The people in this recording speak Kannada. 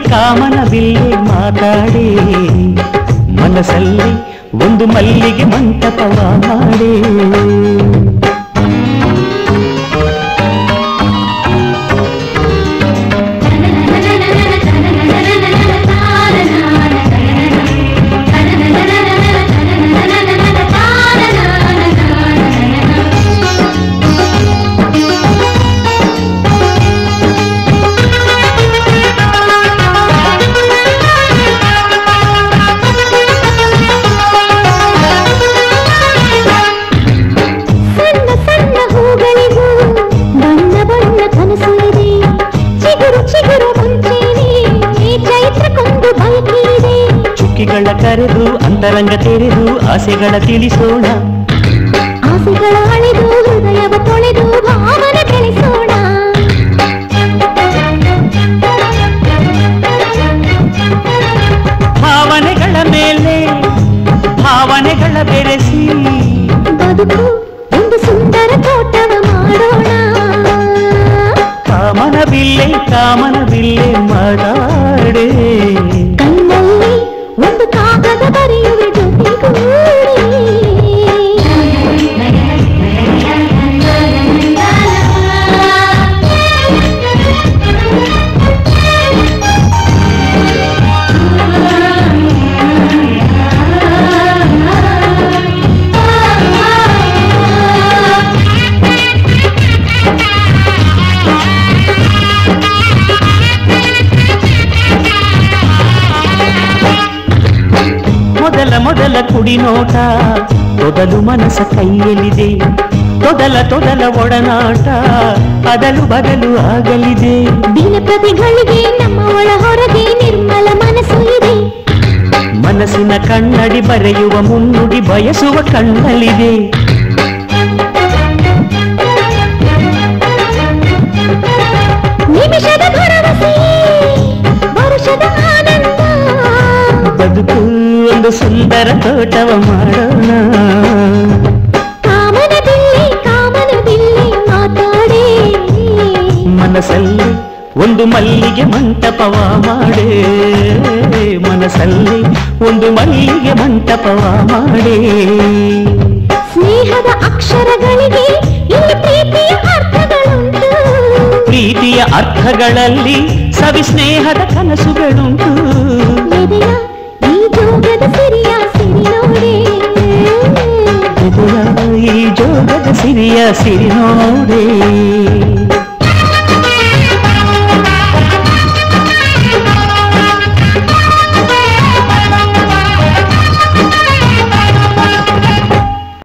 ಕಾಮನಬಿಲ್ಲೆ ಮಾತಾಡಿ ಮನಸ್ಸಲ್ಲಿ ಒಂದು ಮಲ್ಲಿಗೆ ಮಂಟಪವ ಮಾಡಿ ಕರೆದು ಅಂತರಂಗ ತೆರೆದು ಆಸೆಗಳ ತಿಳಿಸೋಣ ಆಸೆಗಳ ಅಳೆದು ಹೃದಯವ ತೊಳೆದು ಭಾವನೆ ಬೆಳೆಸೋಣ ಭಾವನೆಗಳ ಮೇಲೆ ಭಾವನೆಗಳ ಬೆರೆಸಿ ಬದುಕು ಒಂದು ಸುಂದರ ತೋಟವ ಮಾಡೋಣ ಕಾಮನಬಿಲ್ಲೆ ಮಾತಾಡೆ ಕಣ್ಣಲ್ಲಿ ಒಂದು ಕಾಗದ ಬರೆಯುವೆ ಜೊತೆಗೂಡಿ ಮೊದಲ ಕುಡಿನೋಟ ತೊದಲು ಮನಸ ಕೈಯಲ್ಲಿದೆ ತೊದಲ ಒಡನಾಟ ಅದಲು ಬದಲು ಆಗಲಿದೆ ದಿನಪ್ರತಿಗಳಿಗೆ ನಮ್ಮ ಒಳ ಹೊರಗೆ ನಿರ್ಮಲ ಮನಸ್ಸು ಇದೆ ಮನಸ್ಸಿನ ಕಣ್ಣಡಿ ಬರೆಯುವ ಮುನ್ನುಡಿ ಬಯಸುವ ಕಣ್ಣಲ್ಲಿದೆ ನಿಮಿಷದ ಭರವಸೆ ವರುಷದ ಆನಂದ ಬದುಕು ಒಂದು ಸುಂದರ ತೋಟವ ಮಾಡೋಣ ಕಾಮನಬಿಲ್ಲೆ ಮಾತಾಡೆ ಮನಸ್ಸಲ್ಲಿ ಒಂದು ಮಲ್ಲಿಗೆ ಮಂಟಪವ ಮಾಡೆ ಮನಸ್ಸಲ್ಲಿ ಒಂದು ಮಲ್ಲಿಗೆ ಮಂಟಪವ ಮಾಡೆ ಸ್ನೇಹದ ಅಕ್ಷರಗಳಿಗೆ ಇಲ್ಲಿ ಪ್ರೀತಿಯ ಅರ್ಥಗಳುಂಟು ಪ್ರೀತಿಯ ಅರ್ಥಗಳಲ್ಲಿ ಸವಿ ಸ್ನೇಹದ ಕನಸುಗಳುಂಟು ಈ ಜೋಗದ ಸಿರಿಯ ಸಿರಿ ನೋಡೆ ಈ ಜೋಗದ ಸಿರಿಯ ಸಿರಿ ನೋಡೆ